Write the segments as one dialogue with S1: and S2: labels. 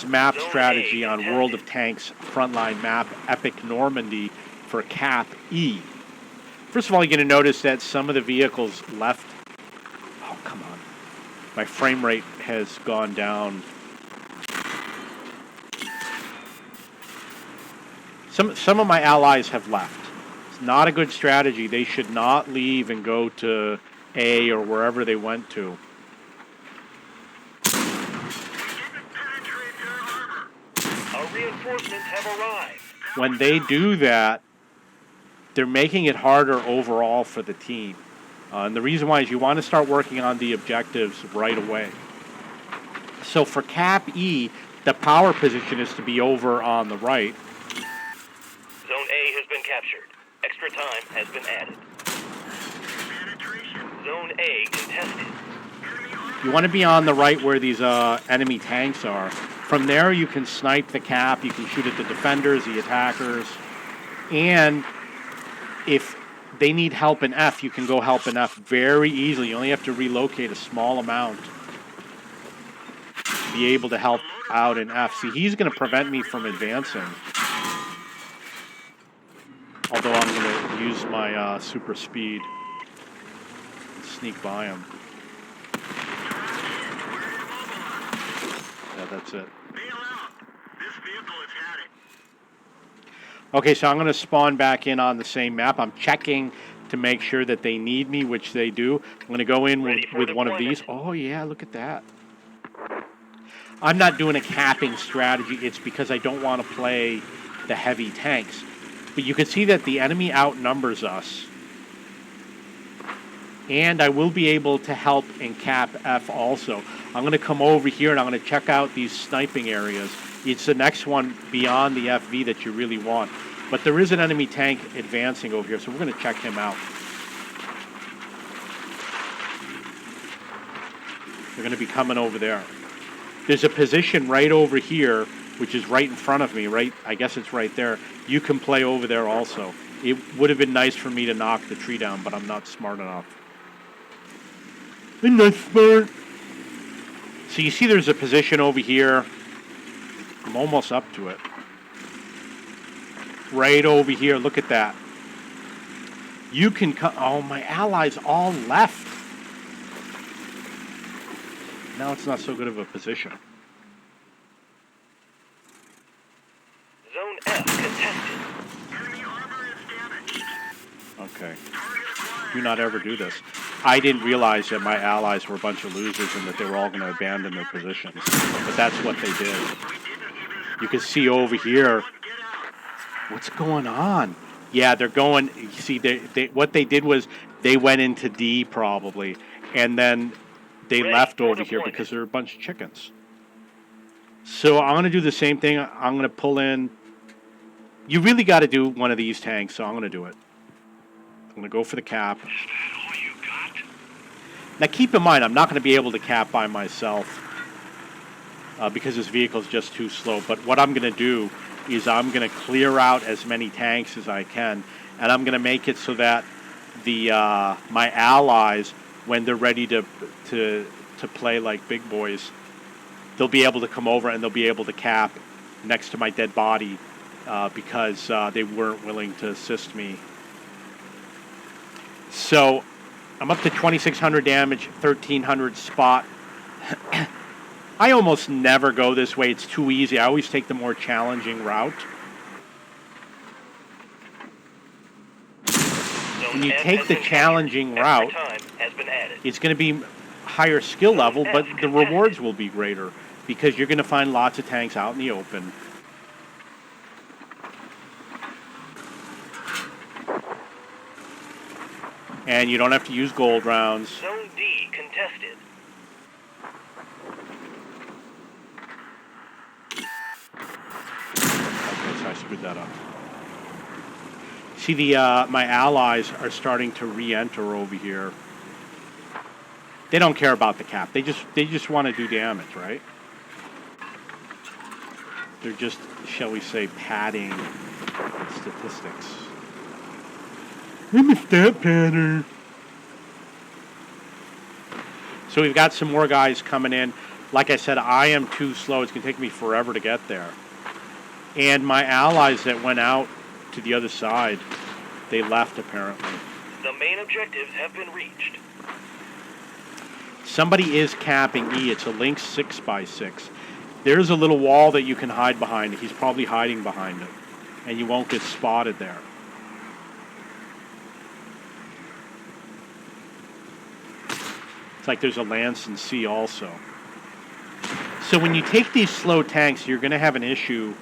S1: map strategy on World of Tanks Frontline map, Epic Normandy, for Cap E. First of all, you're going to notice that some of the vehicles left... Oh, come on. My frame rate has gone down. Some of my allies have left. It's not a good strategy. They should not leave and go to A or wherever they went to.
S2: Our reinforcements have arrived.
S1: When they do that, they're making it harder overall for the team. And the reason why is you want to start working on the objectives right away. So for Cap E, the power position is to be over on the right.
S2: Zone A has been captured. Extra time has been added. Zone A contested.
S1: You want to be on the right where these enemy tanks are. From there, you can snipe the Cap. You can shoot at the defenders, the attackers. And if they need help in F, you can go help in F very easily. You only have to relocate a small amount to be able to help out in F. See, he's going to prevent me from advancing. Although I'm going to use my super speed and sneak by him. Yeah, that's it. Okay, so I'm going to spawn back in on the same map. I'm checking to make sure that they need me, which they do. I'm going to go in with one of these. Oh, yeah, look at that. I'm not doing a capping strategy. It's because I don't want to play the heavy tanks. But you can see that the enemy outnumbers us. And I will be able to help in Cap F also. I'm going to come over here and I'm going to check out these sniping areas. It's the next one beyond the FV that you really want. But there is an enemy tank advancing over here, so we're going to check him out. They're going to be coming over there. There's a position right over here, which is right in front of me, right? I guess it's right there. You can play over there also. It would have been nice for me to knock the tree down, but I'm not smart enough. I'm not smart. So you see there's a position over here. I'm almost up to it. Right over here. Look at that. You can come... Oh, my allies all left. Now it's not so good of a position.
S2: Zone F contested. Enemy armor is damaged.
S1: Okay. Do not ever do this. I didn't realize that my allies were a bunch of losers and that they were all going to abandon their positions. But that's what they did. You can see over here. What's going on? Yeah, they're going... You see, what they did was they went into D probably. And then they left over here because they're a bunch of chickens. So I'm going to do the same thing. I'm going to pull in... You really got to do one of these tanks, so I'm going to do it. I'm going to go for the cap. Now keep in mind, I'm not going to be able to cap by myself because this vehicle is just too slow. But what I'm going to do is I'm going to clear out as many tanks as I can, and I'm going to make it so that the my allies, when they're ready to play like big boys, they'll be able to come over and they'll be able to cap next to my dead body because they weren't willing to assist me. So I'm up to 2,600 damage, 1,300 spot. I almost never go this way. It's too easy. I always take the more challenging route. When you take the challenging route, it's going to be higher skill level, but the rewards will be greater because you're going to find lots of tanks out in the open. And you don't have to use gold rounds.
S2: Zone D contested.
S1: Okay, so I screwed that up. See, my allies are starting to re-enter over here. They don't care about the cap. They just want to do damage, right? They're just, shall we say, padding statistics. I'm a stat padder. So we've got some more guys coming in. Like I said, I am too slow. It's going to take me forever to get there. And my allies that went out to the other side, they left apparently.
S2: The main objectives have been reached.
S1: Somebody is capping E. It's a Lynx 6x6. There's a little wall that you can hide behind. He's probably hiding behind it. And you won't get spotted there. It's like there's a Lance and C also. So when you take these slow tanks, you're going to have an issue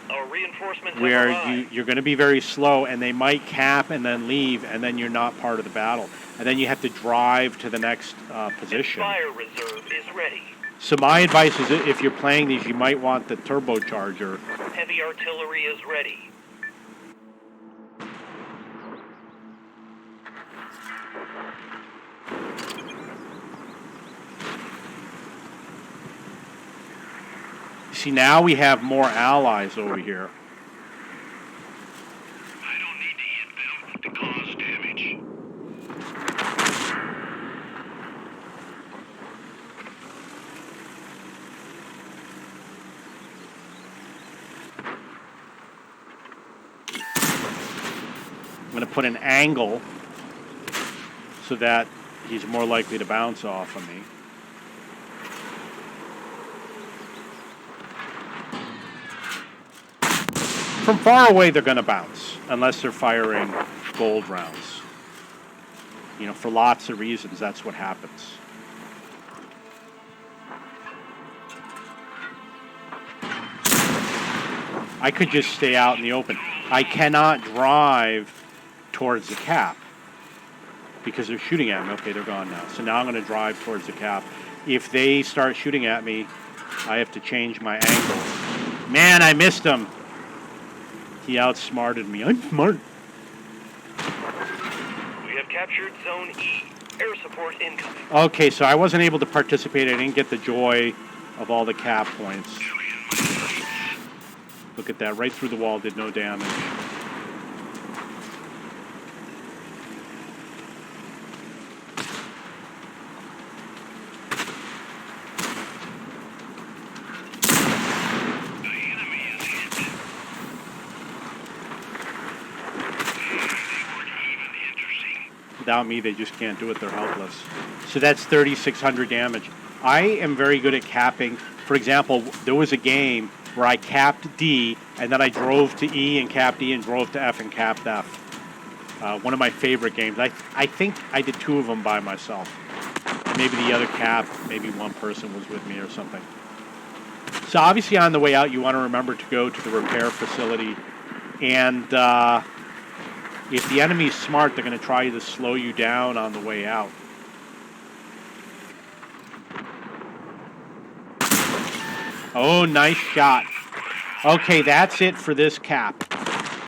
S1: where you're going to be very slow, and they might cap and then leave, and then you're not part of the battle. And then you have to drive to the next position.
S2: Fire reserve is ready.
S1: So my advice is, if you're playing these, you might want the turbocharger.
S2: Heavy artillery is ready.
S1: See, now we have more allies over here.
S2: I don't need to hit them to cause damage.
S1: I'm going to put an angle so that he's more likely to bounce off of me. From far away, they're going to bounce, unless they're firing gold rounds. You know, for lots of reasons, that's what happens. I could just stay out in the open. I cannot drive towards the cap because they're shooting at me. Okay, they're gone now. So now I'm going to drive towards the cap. If they start shooting at me, I have to change my angle. Man, I missed him. He outsmarted me. I'm smart.
S2: We have captured Zone E. Air support incoming.
S1: Okay, so I wasn't able to participate. I didn't get the joy of all the cap points. Look at that. Right through the wall. Did no damage. Without me, they just can't do it. They're helpless. So that's 3,600 damage. I am very good at capping. For example, there was a game where I capped D, and then I drove to E and capped E and drove to F and capped F. One of my favorite games. I think I did 2 of them by myself. Maybe the other cap, maybe one person was with me or something. So obviously on the way out, you want to remember to go to the repair facility. And if the enemy's smart, they're going to try to slow you down on the way out. Oh, nice shot. Okay, that's it for this cap.